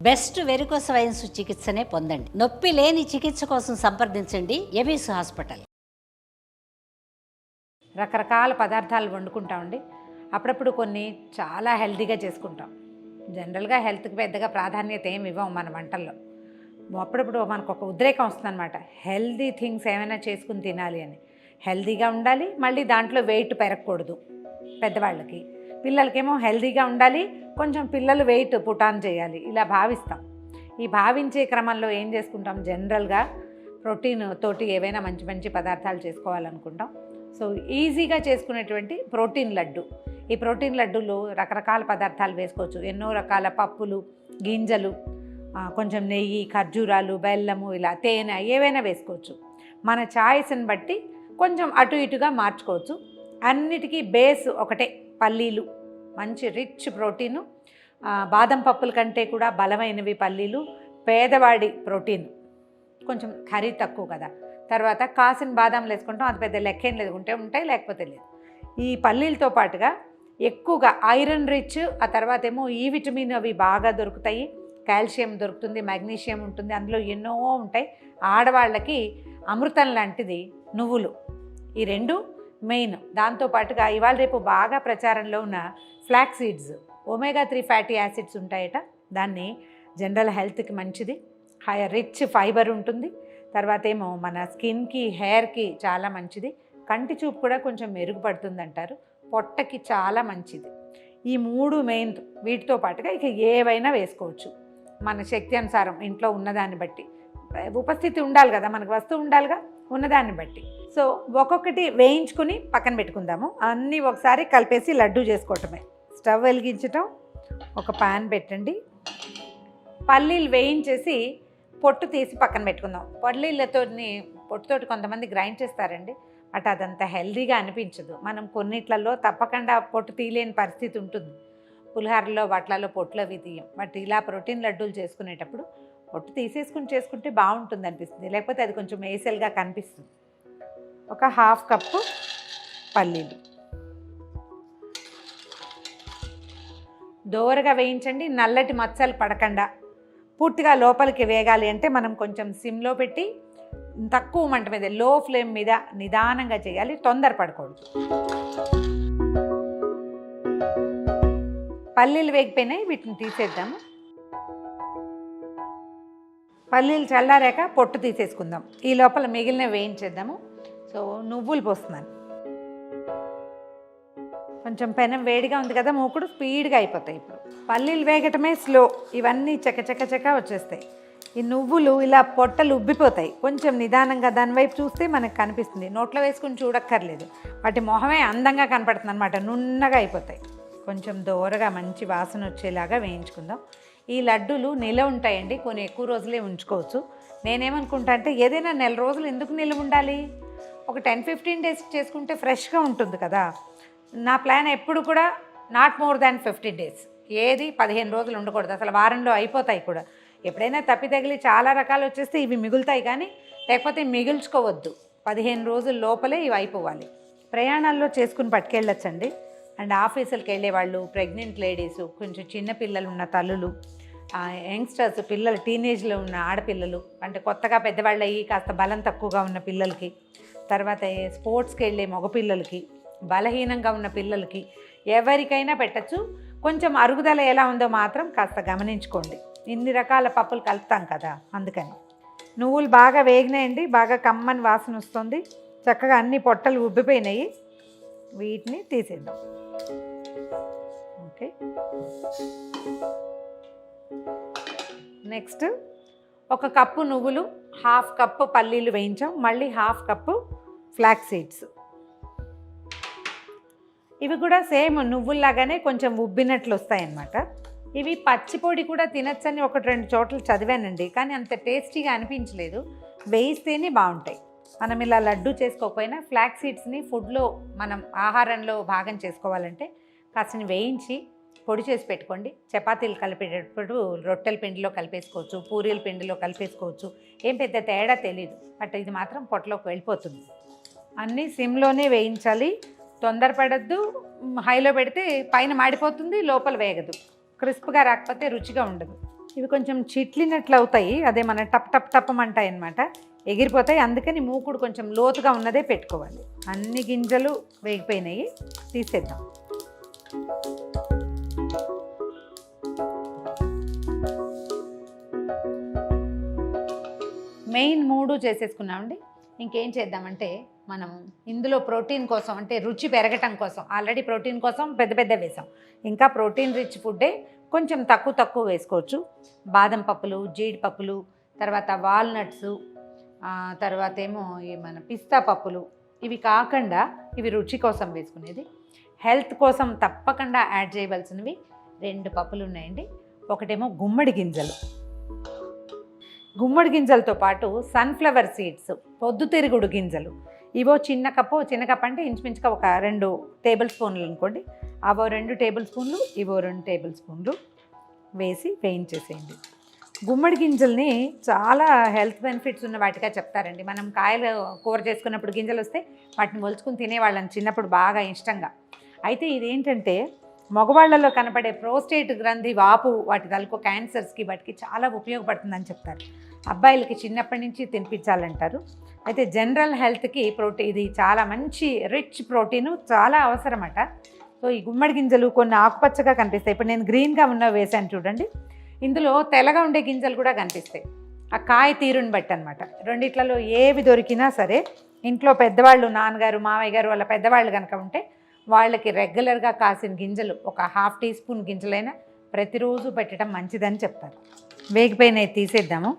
Best varicose veins చికిత్సనే పొందండి. నొప్పి లేని చికిత్స కోసం సంప్రదించండి ఎబిస్ హాస్పిటల్. రకరకాల పదార్థాలు వండుకుంటామండి. అప్పుడప్పుడు కొన్ని చాలా హెల్తీగా చేసుకుంటాం. జనరల్గా హెల్త్కి పెద్దగా ప్రాధాన్యత ఏమి ఇవ్వం మన వంటల్లో. అప్పుడప్పుడు మనకు ఒక ఉద్రేకం వస్తుందన్నమాట, హెల్తీ థింగ్స్ ఏమైనా చేసుకుని తినాలి అని. హెల్తీగా ఉండాలి, మళ్ళీ దాంట్లో వెయిట్ పెరగకూడదు. పెద్దవాళ్ళకి, పిల్లలకేమో హెల్తీగా ఉండాలి, కొంచెం పిల్లలు వెయిట్ పుటాన్ చేయాలి, ఇలా భావిస్తాం. ఈ భావించే క్రమంలో ఏం చేసుకుంటాం, జనరల్గా ప్రోటీన్ తోటి ఏవైనా మంచి మంచి పదార్థాలు చేసుకోవాలనుకుంటాం. సో ఈజీగా చేసుకునేటువంటి ప్రోటీన్ లడ్డు. ఈ ప్రోటీన్ లడ్డూలు రకరకాల పదార్థాలు వేసుకోవచ్చు. ఎన్నో రకాల పప్పులు, గింజలు, కొంచెం నెయ్యి, ఖర్జూరాలు, బెల్లము, ఇలా తేనె ఏవైనా వేసుకోవచ్చు. మన ఛాయిస్ని బట్టి కొంచెం అటు ఇటుగా మార్చుకోవచ్చు. అన్నిటికీ బేస్ ఒకటే, పల్లీలు. మంచి రిచ్ ప్రోటీను, బాదం పప్పుల కంటే కూడా బలమైనవి పల్లీలు. పేదవాడి ప్రోటీన్, కొంచెం ఖరీదు తక్కువ కదా. తర్వాత కాసిన బాదాంలు వేసుకుంటాం, అది పెద్ద లెక్కేం లేదు, ఉంటాయి లేకపోతే లేదు. ఈ పల్లీలతో పాటుగా ఎక్కువగా ఐరన్ రిచ్, ఆ తర్వాత ఏమో ఈ విటమిన్ అవి బాగా దొరుకుతాయి, కాల్షియం దొరుకుతుంది, మెగ్నీషియం ఉంటుంది, అందులో ఎన్నో ఉంటాయి. ఆడవాళ్ళకి అమృతం లాంటిది నువ్వులు. ఈ రెండు మెయిన్. దాంతోపాటుగా ఇవాళ రేపు బాగా ప్రచారంలో ఉన్న flax seeds, omega 3 fatty acids ఉంటాయట. దాన్ని జనరల్ హెల్త్కి మంచిది, రిచ్ ఫైబర్ ఉంటుంది. తర్వాత ఏమో మన స్కిన్కి, హెయిర్కి చాలా మంచిది. కంటి చూపు కూడా కొంచెం మెరుగుపడుతుంది అంటారు. పొట్టకి చాలా మంచిది. ఈ 3 మెయిన్. వీటితో పాటుగా ఇక ఏవైనా వేసుకోవచ్చు మన శక్తి అనుసారం, ఇంట్లో ఉన్నదాన్ని బట్టి. ఉపస్థితి ఉండాలి కదా, మనకు వస్తువు ఉండాలిగా, ఉన్నదాన్ని బట్టి. సో ఒక్కొక్కటి వేయించుకుని పక్కన పెట్టుకుందాము. అన్నీ ఒకసారి కలిపేసి లడ్డు చేసుకోవటమే. స్టవ్ వెలిగించటం, ఒక పాన్ పెట్టండి. పల్లీలు వేయించేసి పొట్టు తీసి పక్కన పెట్టుకుందాం. పొట్టుతోటి కొంతమంది గ్రైండ్ చేస్తారండి, బట్ అదంత హెల్దీగా అనిపించదు. మనం కొన్నిట్లలో తప్పకుండా పొట్టు తీయలేని పరిస్థితి ఉంటుంది. పులిహారలో వాటిలలో పొట్లు అవి తీయం. బట్ ఇలా ప్రోటీన్ లడ్డూలు చేసుకునేటప్పుడు పొట్టు తీసేసుకుని చేసుకుంటే బాగుంటుంది అనిపిస్తుంది, లేకపోతే అది కొంచెం మేసెల్గా కనిపిస్తుంది. ఒక 1/2 కప్పు పల్లీలు దోరగా వేయించండి, నల్లటి మచ్చలు పడకుండా. పూర్తిగా లోపలికి వేగాలి అంటే మనం కొంచెం సిమ్లో పెట్టి తక్కువ మంట మీద, లో ఫ్లేమ్ మీద నిదానంగా చేయాలి, తొందరపడకూడదు. పల్లీలు వేగిపోయినాయి, వీటిని తీసేద్దాము. పల్లీలు చల్లారాక పొట్టు తీసేసుకుందాం. ఈ లోపల మిగిలిన వేయించేద్దాము. సో నువ్వులు పోస్తున్నాను. కొంచెం పెనం వేడిగా ఉంది కదా, మూకుడు స్పీడ్గా అయిపోతాయి. ఇప్పుడు పల్లీలు వేగటమే స్లో, ఇవన్నీ చక వచ్చేస్తాయి. ఈ నువ్వులు ఇలా పొట్టలు ఉబ్బిపోతాయి. కొంచెం నిదానంగా దాని వైపు చూస్తే మనకు కనిపిస్తుంది, నోట్లో వేసుకుని చూడక్కర్లేదు. వాటి మొహమే అందంగా కనపడుతుంది అనమాట, నున్నగా అయిపోతాయి. కొంచెం దోరగా మంచి వాసన వచ్చేలాగా వేయించుకుందాం. ఈ లడ్డూలు నిలవ ఉంటాయండి, కొన్ని ఎక్కువ రోజులే ఉంచుకోవచ్చు. నేనేమనుకుంటా అంటే ఏదైనా 1 రోజులు ఎందుకు నిలవ ఉండాలి, ఒక 10-15 డేస్ చేసుకుంటే ఫ్రెష్గా ఉంటుంది కదా. నా ప్లాన్ ఎప్పుడు కూడా నాట్ మోర్ దాన్ 15 డేస్. ఏది 15 రోజులు ఉండకూడదు, అసలు వారంలో అయిపోతాయి కూడా. ఎప్పుడైనా తప్పి తగిలి చాలా రకాలు వచ్చేస్తే ఇవి మిగులుతాయి, కానీ లేకపోతే మిగుల్చుకోవద్దు. 15 రోజుల లోపలే ఇవి అయిపోవాలి. ప్రయాణాల్లో చేసుకుని పట్టుకెళ్ళొచ్చండి. అండ్ ఆఫీసులకు వెళ్ళే వాళ్ళు, ప్రెగ్నెంట్ లేడీసు, కొంచెం చిన్న పిల్లలు ఉన్న తల్లులు, యంగ్స్టర్స్, పిల్లలు, టీనేజ్లో ఉన్న ఆడపిల్లలు, అంటే కొత్తగా పెద్దవాళ్ళు అయ్యి కాస్త బలం తక్కువగా ఉన్న పిల్లలకి, తర్వాత స్పోర్ట్స్కి వెళ్ళే మగపిల్లలకి, బలహీనంగా ఉన్న పిల్లలకి, ఎవరికైనా పెట్టచ్చు. కొంచెం అరుగుదల ఎలా ఉందో మాత్రం కాస్త గమనించుకోండి. ఇన్ని రకాల పప్పులు కలుపుతాం కదా, అందుకని. నువ్వులు బాగా వేగినాయండి, బాగా కమ్మని వాసన వస్తుంది, చక్కగా అన్ని పొట్టలు ఉబ్బిపోయినాయి. వీటిని తీసేద్దాం. ఓకే, నెక్స్ట్ 1 కప్పు నువ్వులు, 1/2 కప్పు పల్లీలు వేయించాం, మళ్ళీ 1/2 కప్పు ఫ్లాక్ సీడ్స్. ఇవి కూడా సేమ్ నువ్వుల్లాగానే కొంచెం ఉబ్బినట్లు వస్తాయన్నమాట. ఇవి పచ్చిపొడి కూడా తినచ్చని 1-2 చోట్ల చదివానండి, కానీ అంత టేస్టీగా అనిపించలేదు. వేయిస్తేనే బాగుంటాయి. మనం ఇలా లడ్డు చేసుకోకపోయినా ఫ్లాక్ సీడ్స్ని ఫుడ్లో, మనం ఆహారంలో భాగం చేసుకోవాలంటే కాస్త వేయించి పొడి చేసి పెట్టుకోండి. చపాతీలు కలిపేటప్పుడు రొట్టెల పిండిలో కలిపేసుకోవచ్చు, పూరీల పిండిలో కలిపేసుకోవచ్చు. ఏం పెద్ద తేడా తెలియదు, బట్ ఇది మాత్రం పొట్టలోకి వెళ్ళిపోతుంది. అన్నీ సిమ్లోనే వేయించాలి, తొందరపడద్దు. హైలో పెడితే పైన మాడిపోతుంది, లోపల వేగదు, క్రిస్ప్గా రాకపోతే రుచిగా ఉండదు. ఇవి కొంచెం చిట్లినట్లు అవుతాయి, అదే మన టప్ టప్ టప్పమంటాయి అన్నమాట, ఎగిరిపోతాయి. అందుకని మూకుడు కొంచెం లోతుగా ఉన్నదే పెట్టుకోవాలి. అన్ని గింజలు వేగిపోయినాయి, తీసేద్దాం. మెయిన్ 3 చేసేసుకున్నామండి. ఇంకేం చేద్దామంటే మనం ఇందులో ప్రోటీన్ కోసం, అంటే రుచి పెరగటం కోసం, ఆల్రెడీ ప్రోటీన్ కోసం పెద్ద పెద్ద వేసాం, ఇంకా ప్రోటీన్ రిచ్ ఫుడ్డే కొంచెం తక్కువ వేసుకోవచ్చు. బాదం పప్పులు, జీడిపప్పులు, తర్వాత వాల్నట్స్, తర్వాత ఏమో ఈ మన పిస్తా పప్పులు, ఇవి కాకుండా ఇవి రుచి కోసం వేసుకునేది. హెల్త్ కోసం తప్పకుండా యాడ్ చేయవలసినవి 2 పప్పులు ఉన్నాయండి. ఒకటేమో గుమ్మడి గింజలు, గుమ్మడి గింజలతో పాటు సన్ఫ్లవర్ సీడ్స్, పొద్దుతిరుగుడు గింజలు, ఇవో చిన్న కప్పు అంటే ఇంచుమించుగా ఒక 2 టేబుల్ స్పూన్లు అనుకోండి. అవో 2 టేబుల్ స్పూన్లు, ఇవో 2 టేబుల్ స్పూన్లు వేసి వేయించేసేయండి. గుమ్మడి గింజల్ని చాలా హెల్త్ బెనిఫిట్స్ ఉన్న వాటిగా చెప్తారండి. మనం కాయలు కూర చేసుకున్నప్పుడు గింజలు వస్తే వాటిని మొలుచుకుని తినేవాళ్ళని చిన్నప్పుడు బాగా ఇష్టంగా. అయితే ఇదేంటంటే మగవాళ్లలో కనపడే ప్రోస్టేట్ గ్రంథి వాపు, వాటి తలకు క్యాన్సర్స్కి వాటికి చాలా ఉపయోగపడుతుందని చెప్తారు. అబ్బాయిలకి చిన్నప్పటి నుంచి తినిపించాలంటారు. అయితే జనరల్ హెల్త్కి ఇది చాలా మంచి రిచ్ ప్రోటీను, చాలా అవసరమట. సో ఈ గుమ్మడి గింజలు కొన్ని ఆకుపచ్చగా కనిపిస్తాయి. ఇప్పుడు నేను గ్రీన్గా ఉన్నవి వేసాను చూడండి. ఇందులో తెల్లగా ఉండే గింజలు కూడా కనిపిస్తాయి. ఆ కాయ తీరుని బట్టి అనమాట. రెండిట్లలో ఏవి దొరికినా సరే ఇంట్లో పెద్దవాళ్ళు, నాన్నగారు, మామయ్య గారు వాళ్ళ పెద్దవాళ్ళు కనుక ఉంటే వాళ్ళకి రెగ్యులర్గా కాసిన గింజలు ఒక 1/2 టీ స్పూన్ గింజలైనా ప్రతిరోజు పెట్టడం మంచిదని చెప్తారు. వేగిపోయినవి తీసేద్దాము.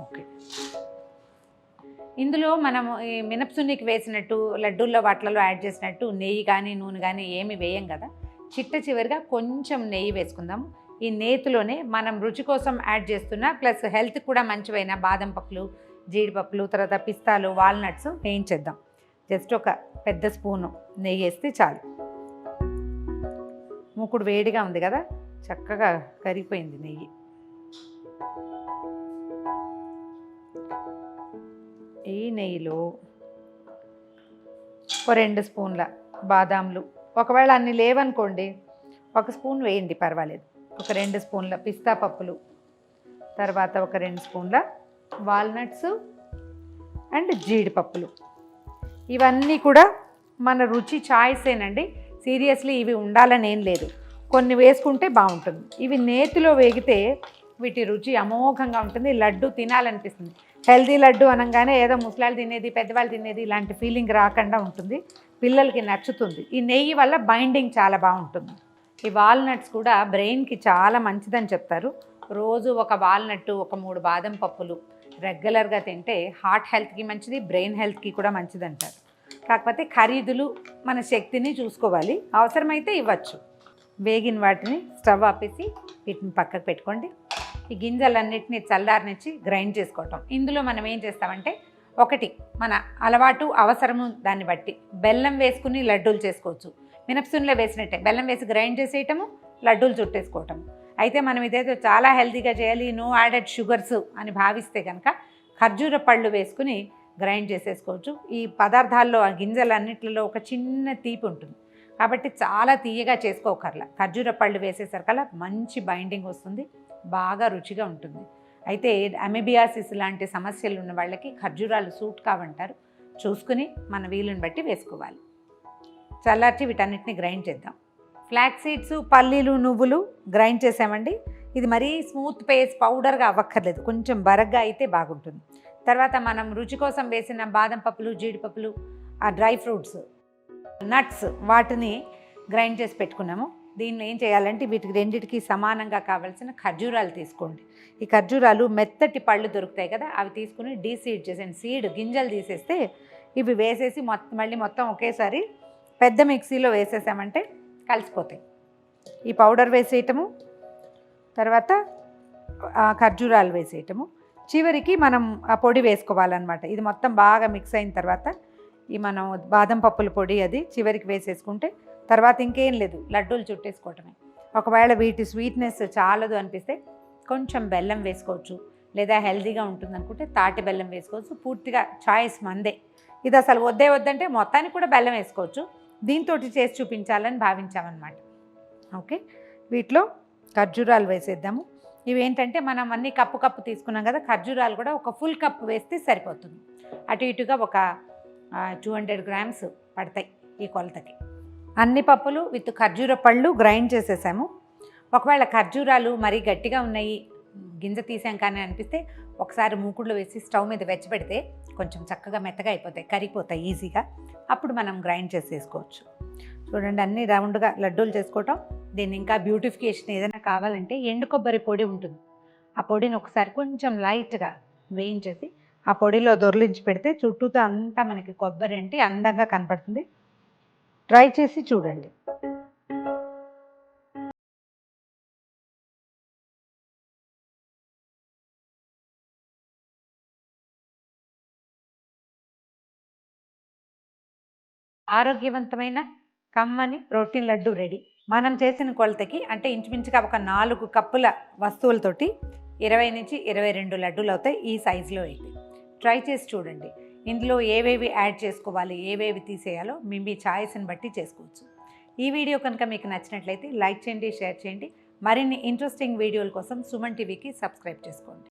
ఓకే, ఇందులో మనము ఈ మినపసున్నికి వేసినట్టు లడ్డూల్లో వాటిలలో యాడ్ చేసినట్టు నెయ్యి కానీ నూనె కానీ ఏమి వేయం కదా. చివరిగా కొంచెం నెయ్యి వేసుకుందాము. ఈ నేతిలోనే మనం రుచి కోసం యాడ్ చేస్తున్న ప్లస్ హెల్త్ కూడా మంచివైన బాదం పప్పులు, జీడిపప్పులు, తర్వాత పిస్తాలు, వాల్నట్స్ వేయించేద్దాం. జస్ట్ ఒక పెద్ద స్పూను నెయ్యి వేస్తే చాలు. మూకుడు వేడిగా ఉంది కదా, చక్కగా కరిగిపోయింది నెయ్యి. ఈ నెయ్యిలో ఒక 2 స్పూన్ల బాదాంలు, ఒకవేళ అన్ని లేవనుకోండి 1 స్పూన్ వేయండి పర్వాలేదు. ఒక 2 స్పూన్ల పిస్తా పప్పులు, తర్వాత ఒక 2 స్పూన్ల వాల్నట్స్ అండ్ జీడిపప్పులు. ఇవన్నీ కూడా మన రుచి చాయిసేనండి. సీరియస్లీ ఇవి ఉండాలని ఏం లేదు, కొన్ని వేసుకుంటే బాగుంటుంది. ఇవి నేతిలో వేగితే వీటి రుచి అమోఘంగా ఉంటుంది. లడ్డు తినాలనిపిస్తుంది. హెల్తీ లడ్డు అనగానే ఏదో ముసలాళ్ళు తినేది, పెద్దవాళ్ళు తినేది ఇలాంటి ఫీలింగ్ రాకుండా ఉంటుంది. పిల్లలకి నచ్చుతుంది. ఈ నెయ్యి వల్ల బైండింగ్ చాలా బాగుంటుంది. ఈ వాల్నట్స్ కూడా బ్రెయిన్కి చాలా మంచిదని చెప్తారు. రోజు ఒక వాల్నట్టు, ఒక 3 బాదం పప్పులు రెగ్యులర్గా తింటే హార్ట్ హెల్త్కి మంచిది, బ్రెయిన్ హెల్త్కి కూడా మంచిది అంటారు. కాకపోతే ఖరీదులు మన శక్తిని చూసుకోవాలి. అవసరమైతే ఇవ్వచ్చు. వేగిన వాటిని స్టవ్ ఆపేసి వీటిని పక్కకు పెట్టుకోండి. ఈ గింజలన్నిటిని చల్లారనిచ్చి గ్రైండ్ చేసుకోవటం. ఇందులో మనం ఏం చేస్తామంటే, ఒకటి మన అలవాటు అవసరము దాన్ని బట్టి బెల్లం వేసుకుని లడ్డూలు చేసుకోవచ్చు. మినపసున్లో వేసినట్టే బెల్లం వేసి గ్రైండ్ చేసేయటము, లడ్డూలు చుట్టేసుకోవటము. అయితే మనం ఇదైతే చాలా హెల్తీగా చేయాలి, నో యాడెడ్ షుగర్స్ అని భావిస్తే కనుక ఖర్జూర పళ్ళు వేసుకుని గ్రైండ్ చేసేసుకోవచ్చు. ఈ పదార్థాల్లో ఆ గింజలన్నిటిలో ఒక చిన్న తీపి ఉంటుంది కాబట్టి చాలా తీయగా చేసుకోకర్లా. ఖర్జూర పళ్ళు వేసేసరికల్లా మంచి బైండింగ్ వస్తుంది, బాగా రుచిగా ఉంటుంది. అయితే అమీబియాసిస్ లాంటి సమస్యలు ఉన్న వాళ్ళకి ఖర్జూరాలు సూట్ కావంటారు. చూసుకుని మన వీలుని బట్టి వేసుకోవాలి. చల్లార్చి వీటన్నిటిని గ్రైండ్ చేద్దాం. ఫ్లాక్స్ సీడ్స్, పల్లీలు, నువ్వులు గ్రైండ్ చేసామండి. ఇది మరీ స్మూత్ పేస్ట్ పౌడర్గా అవ్వక్కర్లేదు, కొంచెం బరగ్గా అయితే బాగుంటుంది. తర్వాత మనం రుచి కోసం వేసిన బాదం పప్పులు, జీడిపప్పులు, ఆ డ్రై ఫ్రూట్స్, నట్స్ వాటిని గ్రైండ్ చేసి పెట్టుకున్నాము. దీనిలో ఏం చేయాలంటే వీటికి రెండింటికి సమానంగా కావాల్సిన ఖర్జూరాలు తీసుకోండి. ఈ ఖర్జూరాలు మెత్తటి పళ్ళు దొరుకుతాయి కదా, అవి తీసుకుని డీసీడ్ చేసిన సీడ్ గింజలు తీసేస్తే ఇవి వేసేసి మళ్ళీ మొత్తం ఒకేసారి పెద్ద మిక్సీలో వేసేసామంటే కలిసిపోతాయి. ఈ పౌడర్ వేసేయటము, తర్వాత ఖర్జూరాలు వేసేయటము, చివరికి మనం ఆ పొడి వేసుకోవాలన్నమాట. ఇది మొత్తం బాగా మిక్స్ అయిన తర్వాత ఈ మనం బాదం పప్పుల పొడి అది చివరికి వేసేసుకుంటే తర్వాత ఇంకేం లేదు, లడ్డూలు చుట్టేసుకోవటమే. ఒకవేళ వీటి స్వీట్నెస్ చాలదు అనిపిస్తే కొంచెం బెల్లం వేసుకోవచ్చు, లేదా హెల్తీగా ఉంటుంది అనుకుంటే తాటి బెల్లం వేసుకోవచ్చు. పూర్తిగా చాయిస్ మందే. ఇది అసలు వద్దంటే మొత్తానికి కూడా బెల్లం వేసుకోవచ్చు. దీంతో చేసి చూపించాలని భావించామన్నమాట. ఓకే, వీటిలో ఖర్జూరాలు వేసేద్దాము. ఇవేంటంటే మనం అన్ని కప్పు తీసుకున్నాం కదా, ఖర్జూరాలు కూడా ఒక ఫుల్ కప్ వేస్తే సరిపోతుంది. అటు ఇటుగా ఒక 200 గ్రామ్స్ పడతాయి ఈ కొలతకి. అన్ని పప్పులు విత్ ఖర్జూర పళ్ళు గ్రైండ్ చేసేసాము. ఒకవేళ ఖర్జూరాలు మరీ గట్టిగా ఉన్నాయి, గింజ తీసాం కానీ అనిపిస్తే ఒకసారి మూకుడులో వేసి స్టవ్ మీద వెచ్చబెడితే కొంచెం చక్కగా మెత్తగా అయిపోతాయి, కరిగిపోతాయి ఈజీగా. అప్పుడు మనం గ్రైండ్ చేసేసుకోవచ్చు. చూడండి, అన్ని రౌండ్గా లడ్డూలు చేసుకోవటం. దీన్ని ఇంకా బ్యూటిఫికేషన్ ఏదైనా కావాలంటే ఎండు కొబ్బరి పొడి ఉంటుంది, ఆ పొడిని ఒకసారి కొంచెం లైట్గా వేయించేసి ఆ పొడిలో దొర్లించి పెడితే చుట్టూతో అంతా మనకి కొబ్బరి అంటే అందంగా కనపడుతుంది. ట్రై చేసి చూడండి. ఆరోగ్యవంతమైన కమ్మని ప్రోటీన్ లడ్డు రెడీ. మనం చేసిన కొలతకి అంటే ఇంచుమించుగా ఒక 4 కప్పుల వస్తువులతోటి 20 నుంచి 22 లడ్డూలు అవుతాయి ఈ సైజులో అయితే. ట్రై చేసి చూడండి. ఇందులో ఏవేవి యాడ్ చేసుకోవాలి, ఏవేవి తీసేయాలో మీ ఛాయిస్ని బట్టి చేసుకోవచ్చు. ఈ వీడియో కనుక మీకు నచ్చినట్లయితే లైక్ చేయండి, షేర్ చేయండి. మరిన్ని ఇంట్రెస్టింగ్ వీడియోల కోసం సుమన్ టీవీకి సబ్స్క్రైబ్ చేసుకోండి.